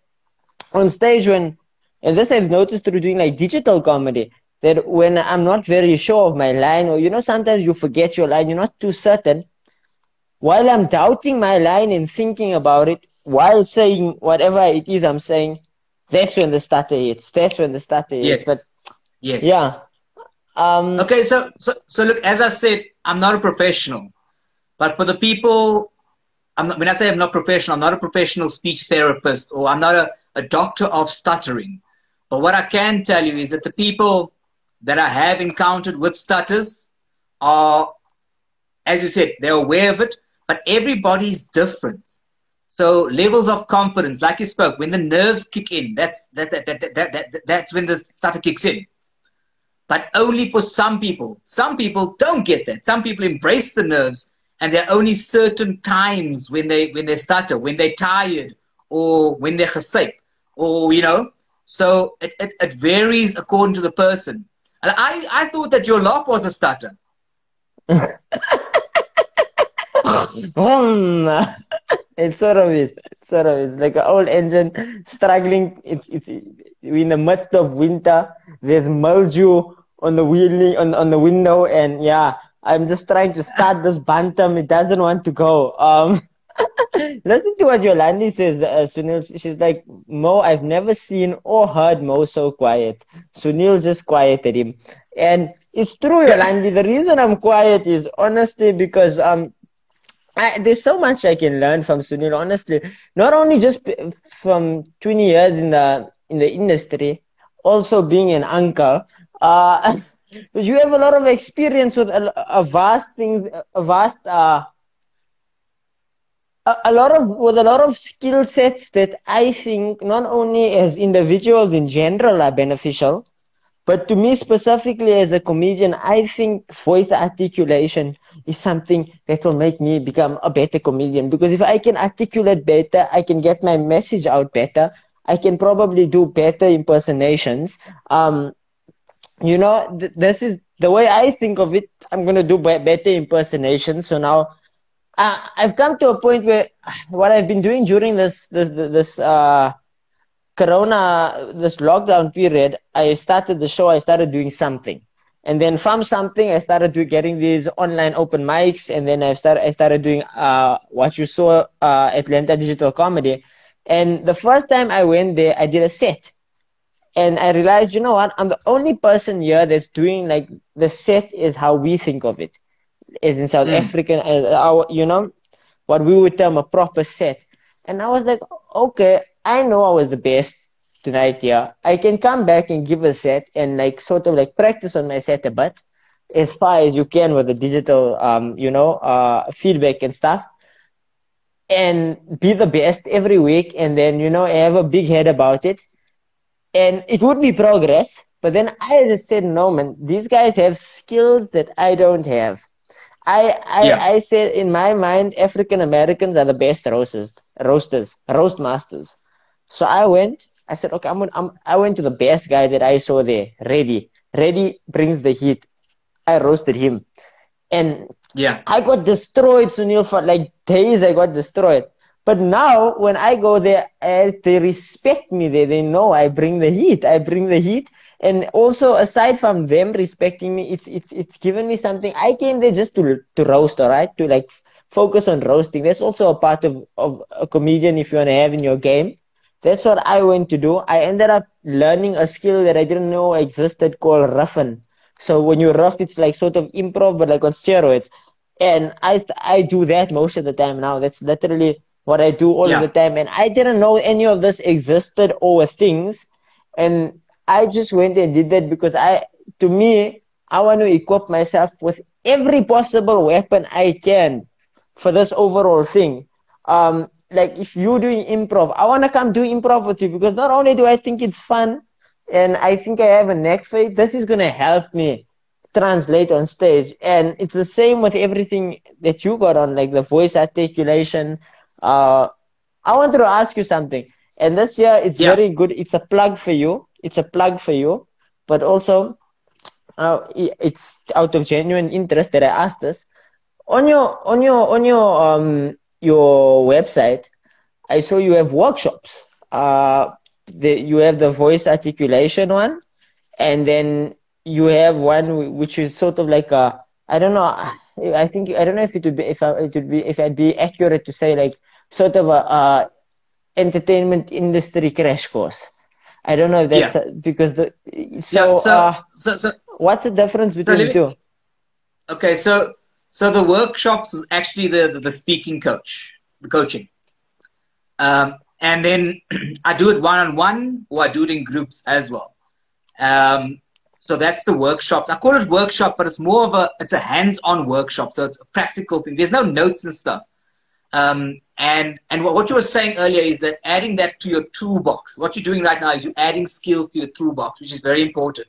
on stage and this I've noticed through doing like digital comedy, that when I'm not very sure of my line, or you know, sometimes you forget your line, you're not too certain. While I'm doubting my line and thinking about it, while saying whatever it is I'm saying, that's when the stutter hits. That's when the stutter hits.
Yes.
But
yes.
yeah.
Okay, so look, as I said, I'm not a professional, but for the people, when I say I'm not professional, I'm not a professional speech therapist, or I'm not a doctor of stuttering. But what I can tell you is that the people that I have encountered with stutters are, as you said, they're aware of it, but everybody's different. So levels of confidence, like you spoke, when the nerves kick in, that's when the stutter kicks in. But only for some people. Some people don't get that. Some people embrace the nerves, and there are only certain times when they stutter, when they're tired, or when they're gesyp, or you know. So it varies according to the person. And I thought that your laugh was a stutter.
Vroom. It sort of is. It sort of is like an old engine struggling. It's we're in the midst of winter. There's mildew on the wheelie on the window, and yeah, I'm just trying to start this bantam. It doesn't want to go. Listen to what Yolandi says, Sunil. She's like, Mo, I've never seen or heard Mo so quiet. Sunil just quieted him. And it's true, Yolandi. The reason I'm quiet is honestly because there's so much I can learn from Sunil, honestly. Not only just from 20 years in the industry, also being an uncle. Uh, you have a lot of experience with a vast things, a vast a lot of with a lot of skill sets that I think not only as individuals in general are beneficial, but to me specifically as a comedian, I think voice articulation is something that will make me become a better comedian. Because if I can articulate better, I can get my message out better. I can probably do better impersonations. This is the way I think of it. I'm gonna do better impersonations. So now I've come to a point where what I've been doing during this Corona, this lockdown period, I started the show. I started doing something, and then from something, I started getting these online open mics, and then I started doing what you saw Atlanta Digital Comedy, and the first time I went there, I did a set. And I realized, you know what? I'm the only person here that's doing like the set is how we think of it is in South African, what we would term a proper set. And I was like, okay, I know I was the best tonight here. I can come back and give a set and like sort of like practice on my set a bit as far as you can with the digital, feedback and stuff, and be the best every week. And then, have a big head about it. And it would be progress. But then I just said, no, man, these guys have skills that I don't have. I said in my mind, African Americans are the best roast masters. So I said, okay, I went to the best guy that I saw there, Reddy. Reddy brings the heat. I roasted him. And I got destroyed, Sunil, for like days. I got destroyed. But now when I go there, they respect me there. They know I bring the heat. And also, aside from them respecting me, it's given me something. I came there just to roast, all right? To like focus on roasting. That's also a part of a comedian if you want to have in your game. That's what I went to do. I ended up learning a skill that I didn't know existed called roughing. So when you rough, it's like sort of improv, but like on steroids. And I do that most of the time now. That's literally what I do all of the time. And I didn't know any of this existed or were things. And I just went and did that because I want to equip myself with every possible weapon I can for this overall thing. Like if you're doing improv, I want to come do improv with you because not only do I think it's fun and I think I have a knack for it, this is going to help me translate on stage. And it's the same with everything that you got on, like the voice articulation. I wanted to ask you something. And this year, it's very good. It's a plug for you. But also, it's out of genuine interest that I asked this. On your website, I saw you have workshops. You have the voice articulation one, and then you have one which is sort of like a, I don't know. I don't know if it would be if I'd be accurate to say like sort of a entertainment industry crash course. I don't know if that's because what's the difference between the two?
Okay, so the workshops is actually the speaking coach, the coaching. And then I do it one-on-one or I do it in groups as well. So that's the workshops. I call it workshop, but it's more of it's a hands-on workshop. So it's a practical thing. There's no notes and stuff. And what you were saying earlier is that adding that to your toolbox. What you're doing right now is you're adding skills to your toolbox, which is very important.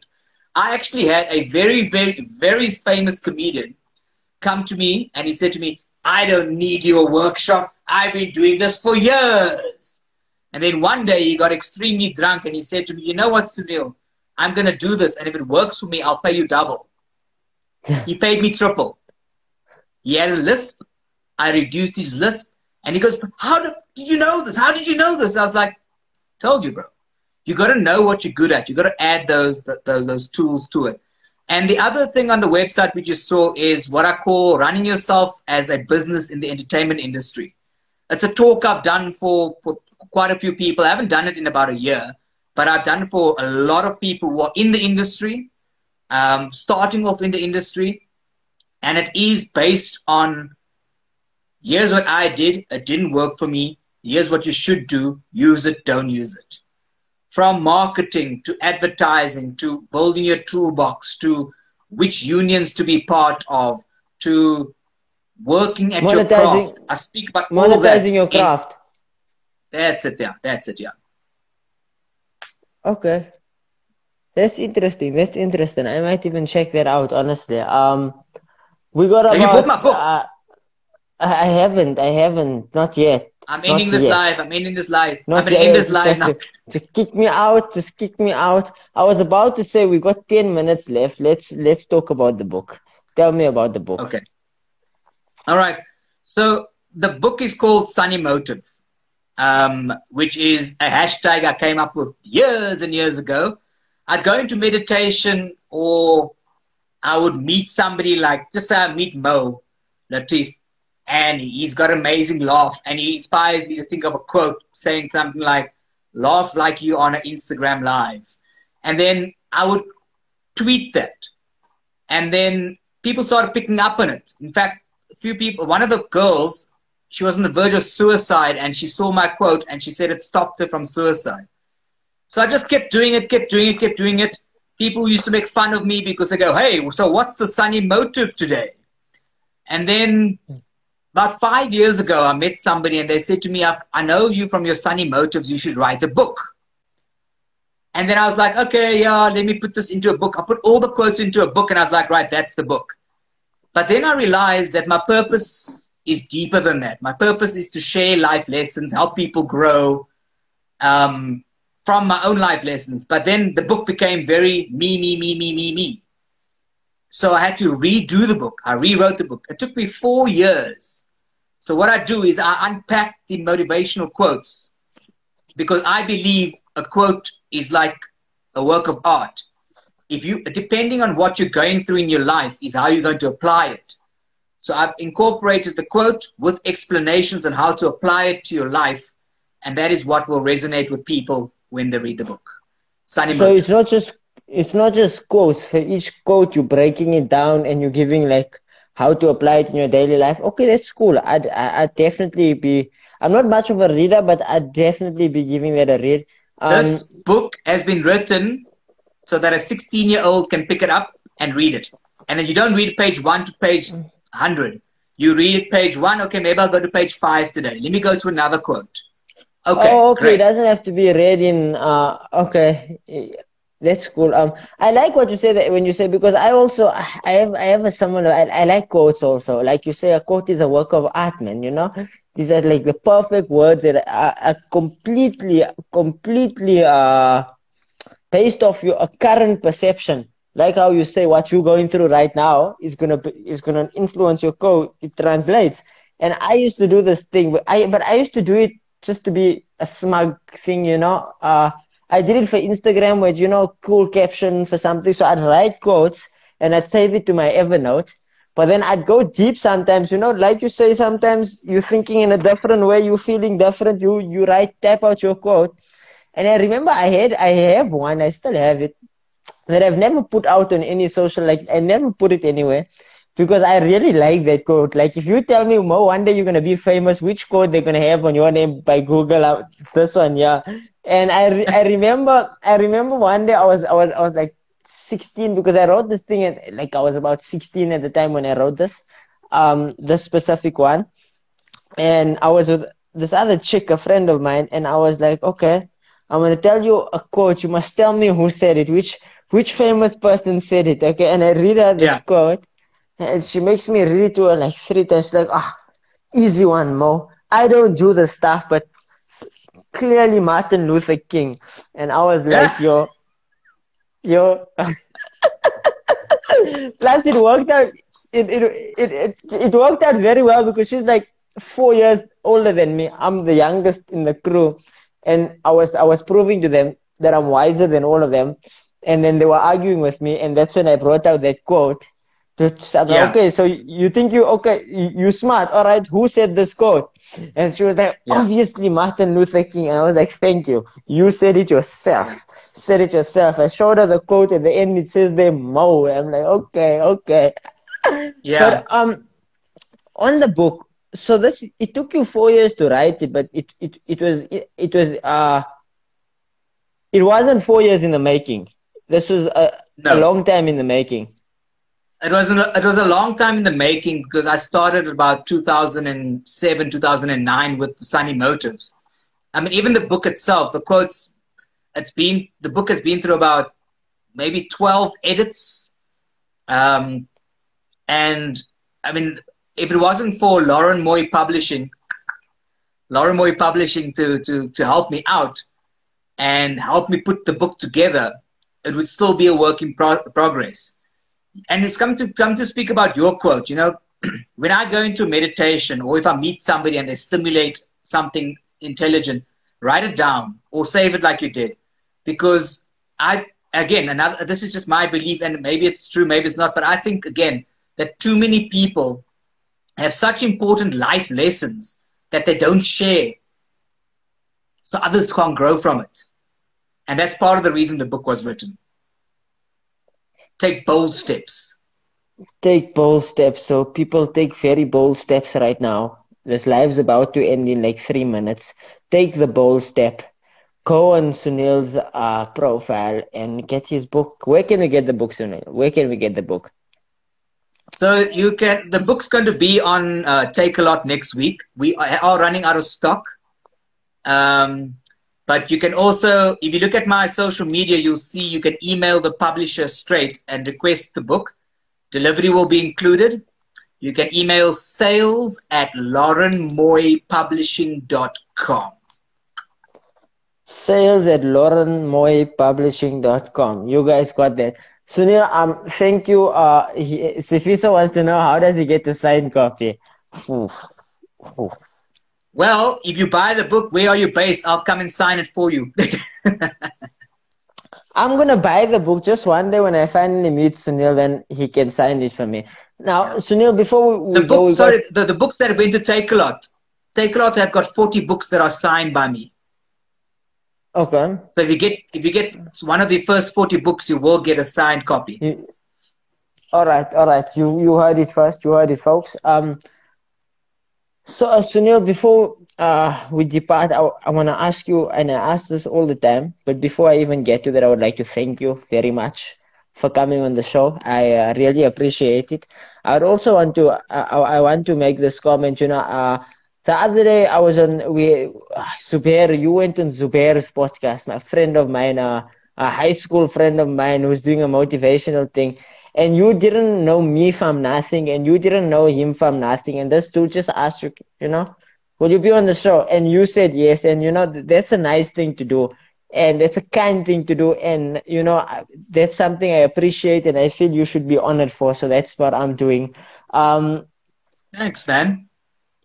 I actually had a very, very, very famous comedian come to me and he said to me, I don't need your workshop. I've been doing this for years. And then one day he got extremely drunk and he said to me, you know what, Sunil? I'm going to do this. And if it works for me, I'll pay you double. He paid me triple. He had a lisp. I reduced his lisp. And he goes, how did you know this? How did you know this? I was like, told you, bro. You got to know what you're good at. You got to add those tools to it. And the other thing on the website we just saw is what I call running yourself as a business in the entertainment industry. It's a talk I've done for quite a few people. I haven't done it in about a year, but I've done it for a lot of people who are in the industry, starting off in the industry. And it is based on, here's what I did. It didn't work for me. Here's what you should do. Use it, don't use it. From marketing to advertising to building your toolbox to which unions to be part of to working at your craft. I speak about all that.
Monetizing your craft.
That's it, yeah. That's it, yeah.
Okay. That's interesting. That's interesting. I might even check that out, honestly. We got about...
Have you bought my book?
I haven't. Not yet.
I'm ending this live. I'm ending this live.
Not
I'm going to end this live now.
Just kick me out. Just kick me out. I was about to say we got 10 minutes left. Let's talk about the book. Tell me about the book.
Okay. All right. So the book is called Sunny Motive, which is a hashtag I came up with years and years ago. I'd go into meditation or I would meet somebody like, just say I meet Mo Latif. And he's got an amazing laugh. And he inspires me to think of a quote saying something like, laugh like you on an Instagram live. And then I would tweet that. And then people started picking up on it. In fact, a few people, one of the girls, she was on the verge of suicide and she saw my quote and she said it stopped her from suicide. So I just kept doing it, kept doing it. People used to make fun of me because they go, hey, so what's the sunny motive today? And then... about 5 years ago, I met somebody and they said to me, I know you from your sunny motives, you should write a book. And then I was like, okay, yeah, let me put this into a book. I put all the quotes into a book and I was like, right, that's the book. But then I realized that my purpose is deeper than that. My purpose is to share life lessons, help people grow from my own life lessons. But then the book became very me. So I had to redo the book. I rewrote the book. It took me 4 years. So what I do is I unpack the motivational quotes because I believe a quote is like a work of art. If you, depending on what you're going through in your life is how you're going to apply it. So I've incorporated the quote with explanations on how to apply it to your life. And that is what will resonate with people when they read the book. Sunny
So
Motive.
it's not just quotes. For each quote, you're breaking it down and you're giving like how to apply it in your daily life. Okay, that's cool. I'd definitely be, I'm not much of a reader, but I'd definitely be giving that a read.
This book has been written so that a 16-year-old can pick it up and read it. And then you don't read page 1 to page 100. You read it page 1. Okay, maybe I'll go to page 5 today. Let me go to another quote. Okay,
okay.
great.
It doesn't have to be read in, okay. That's cool. I like what you say that when you say, because I also, I have a someone, I like quotes also. Like you say, a quote is a work of art, man, you know? These are like the perfect words that are completely, based off your current perception. Like how you say what you're going through right now is gonna influence your code. It translates. And I used to do this thing, but I used to do it just to be a smug thing, you know? I did it for Instagram with, you know, cool caption for something. So I'd write quotes and I'd save it to my Evernote. But then I'd go deep sometimes, you know, like you say, sometimes you're thinking in a different way, you're feeling different. You type out your quote. And I remember I have one, I still have it, that I've never put out on any social, like I never put it anywhere. Because I really like that quote. Like if you tell me, Mo, one day you're gonna be famous, which quote they're gonna have on your name by Google? It's this one, yeah. And I remember one day I was like 16 because I wrote this thing at, like I was about 16 at the time when I wrote this specific one. And I was with this other chick, a friend of mine, and I was like, okay, I'm gonna tell you a quote. You must tell me who said it, which famous person said it, okay? And I read her this quote. And she makes me read it to her like 3 times. She's like, easy one, Mo. I don't do the stuff, but clearly Martin Luther King. And I was like, yo. Plus it worked out. it worked out very well because she's like 4 years older than me. I'm the youngest in the crew, and I was proving to them that I'm wiser than all of them. And then they were arguing with me, and that's when I brought out that quote. I'm like,
Yeah,
okay, so you think you smart, all right? Who said this quote? And she was like,
yeah,
obviously Martin Luther King. And I was like, thank you. You said it yourself. Said it yourself. I showed her the quote at the end. It says there, Mo. I'm like, okay, okay.
yeah.
But on the book, so this it took you 4 years to write it, but it wasn't 4 years in the making. This was a
No,
long time in the making.
it was a long time in the making because I started about 2007, 2009 with the Sunny Motives. I mean, even the book itself, the quotes, the book has been through about maybe 12 edits. Um, and I mean, if it wasn't for Lauren Moy Publishing to help me out and help me put the book together, it would still be a work in progress. And it's come to speak about your quote. You know, when I go into meditation, or if I meet somebody and they stimulate something intelligent, write it down or save it like you did, because this is just my belief, and maybe it's true, maybe it's not, but I think again that too many people have such important life lessons that they don't share, so others can't grow from it, and that's part of the reason the book was written. Take bold steps.
Take bold steps. So people take very bold steps right now. This live's about to end in like 3 minutes. Take the bold step. Go on Sunil's profile and get his book. Where can we get the book, Sunil? Where can we get the book?
So the book's going to be on Take a Lot next week. We are running out of stock. But you can also, if you look at my social media, you'll see you can email the publisher straight and request the book. Delivery will be included. You can email sales@laurenmoypublishing.com.
Sales@laurenmoypublishing.com. You guys got that. Sunil, thank you. Sifiso wants to know, how does he get the signed copy? Oof, oof.
Well, if you buy the book, where are you based? I'll come and sign it for you.
I'm gonna buy the book just one day when I finally meet Sunil, then he can sign it for me. Now, Sunil, before we
The
go,
book, sorry, the books that are going to Take a Lot have got 40 books that are signed by me.
okay.
So if you get one of the first 40 books, you will get a signed copy.
All right. You heard it first. You heard it, folks. So, Sunil, before we depart, I want to ask you, and I ask this all the time, but before I even get to that, I would like to thank you very much for coming on the show. I really appreciate it. I would also want to, I want to make this comment. The other day I was on, Zubair, you went on Zubair's podcast, my friend of mine, a high school friend of mine who's doing a motivational thing. And you didn't know me from nothing, and you didn't know him from nothing. And this dude just asked you, will you be on the show? And you said yes. And, that's a nice thing to do. And it's a kind thing to do. And, that's something I appreciate and I feel you should be honored for. So that's what I'm doing.
Thanks, man.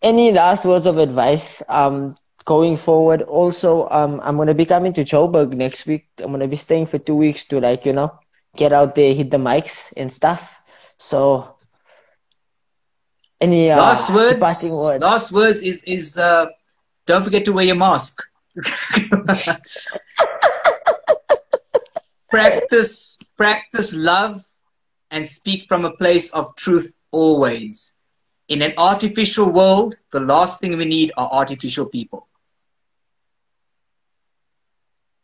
Any last words of advice going forward? Also, I'm going to be coming to Joburg next week. I'm going to be staying for 2 weeks to, get out there, hit the mics and stuff. So, any departing words?
Last words is don't forget to wear your mask. Practice love and speak from a place of truth always. In an artificial world, the last thing we need are artificial people.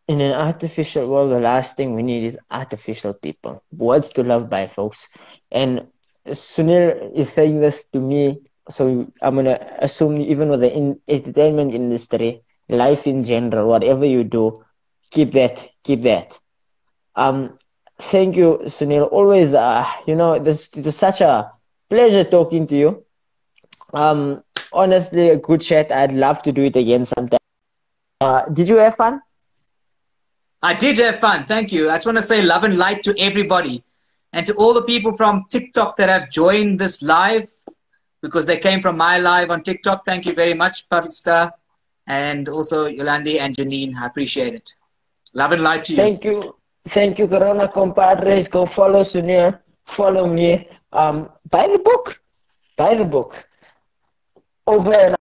In an artificial world, the last thing we need is artificial people. Words to love by, folks. And Sunil is saying this to me, so I'm going to assume even with the entertainment industry, life in general, whatever you do, keep that. Thank you, Sunil. Always, it was such a pleasure talking to you. Honestly, a good chat. I'd love to do it again sometime. Did you have fun?
I did have fun. Thank you. I just want to say love and light to everybody. And to all the people from TikTok that have joined this live, because they came from my live on TikTok, thank you very much, Pavista, and also Yolandi and Janine. I appreciate it. Love and light to you.
Thank you. Thank you, Corona compadres. Go follow Sunir. Follow me. Buy the book. Buy the book. Over and